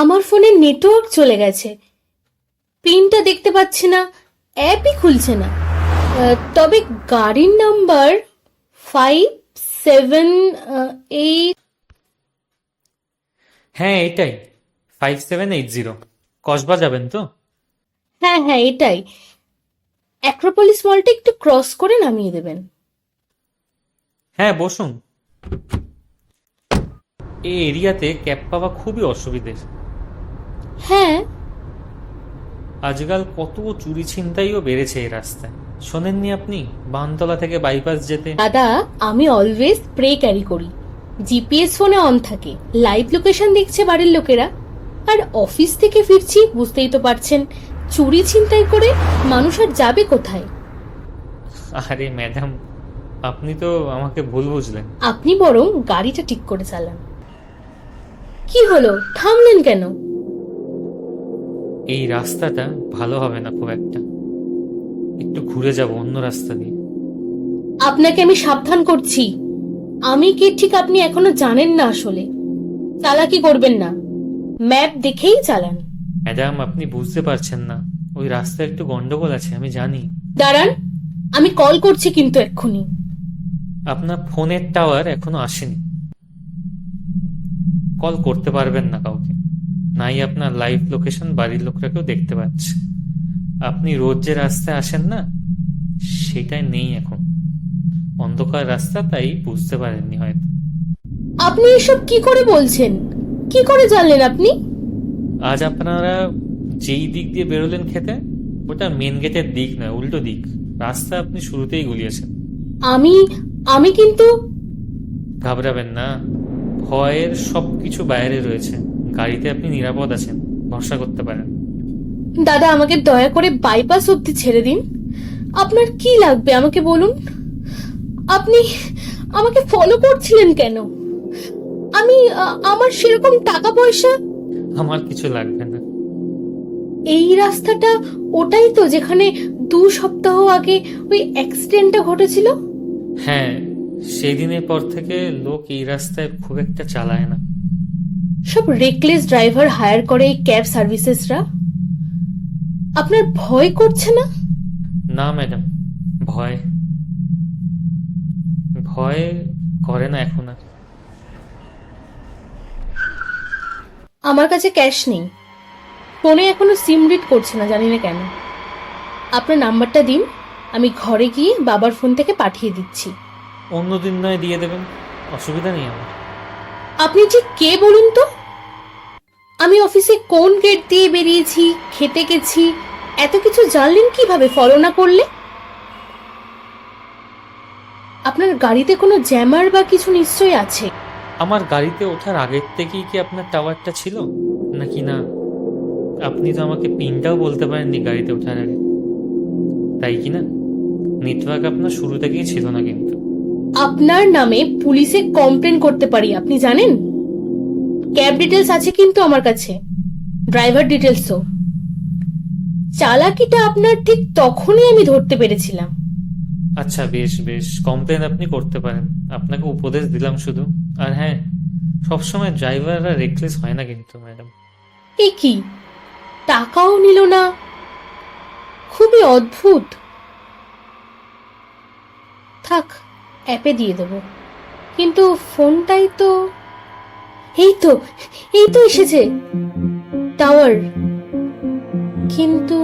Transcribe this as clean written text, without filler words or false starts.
আমার ফোনে নেটওয়ার্ক চলে গেছে, পিনটা দেখতে পাচ্ছি না, অ্যাপই খুলছে না। তবে গাড়ির নাম্বার 5780। হ্যাঁ, এটাই 5780। কসবা যাবেন তো? হ্যাঁ হ্যাঁ, এটাই। অ্যাক্রোপলিস মলটা একটু ক্রস করে নামিয়ে দেবেন। হ্যাঁ, বসুন। এই এরিয়াতে ক্যাব পাওয়া খুবই অসুবিধের। হ্যাঁ। আজকাল কত চুরি ছিনতাইও বেড়েছে এই রাস্তায়। শোনেননি আপনি বানতলা থেকে বাইপাস যেতে? দাদা, আমি অলওয়েজ স্প্রে ক্যারি করি, জিপিএস ফোনে অন থাকে, লাইভ লোকেশন দেখছে বাড়ির লোকেরা। আর অফিস থেকে ফিরছি, বুঝতেই তো পারছেন, চুরি ছিনতাই করে মানুষ আর যাবে কোথায়? আরে ম্যাডাম, আপনি তো আমাকে ভুল বুঝলেন। আপনি বরং গাড়িটা ঠিক করে চালান। কি হলো, থামলেন কেন? এই রাস্তাটা ভালো হবে না খুব একটা, একটু ঘুরে যাব অন্য রাস্তা দিয়ে। আপনাকে আমি সাবধান করছি, আমি কে ঠিক আপনি এখনো জানেন না আসলে। চালাকি করবেন না, ম্যাপ দেখেই চালান। ম্যাডাম, আপনি বুঝতে পারছেন না, ওই রাস্তায় একটু গন্ডগোল আছে, আমি জানি। দাঁড়ান, আমি কল করছি কিন্তু এক্ষুনি। আপনার ফোনের টাওয়ার এখনো আসেনি, কল করতে পারবেন না কাউকে। নাই আপনার লাইভ লোকেশন বাড়ির লোকরা কেউ দেখতে পাচ্ছে। আপনি রোজ যে রাস্তায় আসেন না, সেটাই নেই এখন। অন্ধকার রাস্তা, তাই বুঝতে পারেননি হয়তো। আপনি এসব কি করে বলছেন? কি করে জানলেন আপনি? আজ আপনারা যেই দিক দিয়ে বেরোলেন খেতে, ওটা মেন গেটের দিক নয়, উল্টো দিক। রাস্তা আপনি শুরুতেই গুলিয়েছেন। আমি আমি কিন্তু ঘাবড়াবেন না, ভয়ের সবকিছু বাইরে রয়েছে। গাড়িতে আপনি নিরাপদ আছেন, ভরসা করতে পারেন। দাদা, আমাকে দয়া করে বাইপাস অব্দি ছেড়ে দিন। আপনার কি লাগবে আমাকে বলুন। আপনি আমাকে ফলো করছিলেন কেন? আমার সেরকম টাকা পয়সা। আমার কিছু লাগবে না। এই রাস্তাটা ওটাই তো যেখানে 2 সপ্তাহ আগে ওই অ্যাক্সিডেন্টটা ঘটেছিল? হ্যাঁ, সেই দিনের পর থেকে লোক এই রাস্তায় খুব একটা চালায় না। সব রেকলেস ড্রাইভার হায়ার করে এই ক্যাব সার্ভিসেসরা। আপনার ভয় করছে না? না ম্যাডাম, ভয় ভয় করে না এখন আর। আমার কাছে ক্যাশ নেই, ফোনে এখনো সিম রিড করছে না, জানি না কেন। আপনার নাম্বারটা দিন, আমি ঘরে গিয়ে বাবার ফোন থেকে পাঠিয়ে দিচ্ছি। অন্যদিন নয় দিয়ে দেবেন, অসুবিধা নেই আমার। আপনি ঠিক কে বলুন তো? আমি অফিসে কোন গেট দিয়ে বেরিয়েছি, খেতে গেছি, এত কিছু জানলেন কিভাবে ফলো না করলে? আপনার গাড়িতে কোনো জ্যামার বা কিছু নিশ্চয়ই আছে। আমার গাড়িতে ওঠার আগের থেকেই কি আপনার টাওয়ারটা ছিল নাকি না? আপনি তো আমাকে পিনটাও বলতে পারেননি গাড়িতে ওঠার আগে, তাই কি না? নেটওয়ার্ক আপনার শুরু থেকেই ছিল না কিন্তু। আপনার নামে পুলিশে কমপ্লেন করতে পারি, আপনি জানেন? ক্যাব ডিটেলস আছে কিন্তু আমার কাছে, ড্রাইভার ডিটেলসও। চালাকিটা আপনার ঠিক তখনই আমি ধরতে পেরেছিলাম। আচ্ছা, বেশ বেশ, কমপ্লেন আপনি করতে পারেন, আপনাকে উপদেশ দিলাম শুধু। আর হ্যাঁ, সবসময় ড্রাইভাররা রেকলেস হয় না কিন্তু ম্যাডাম। এ কি, টাকাও নিল না? খুবই অদ্ভুত। থাক, অ্যাপে দিয়ে দেবো। কিন্তু ফোনটাই তো, এই তো, এই তো এসেছে টাওয়ার। কিন্তু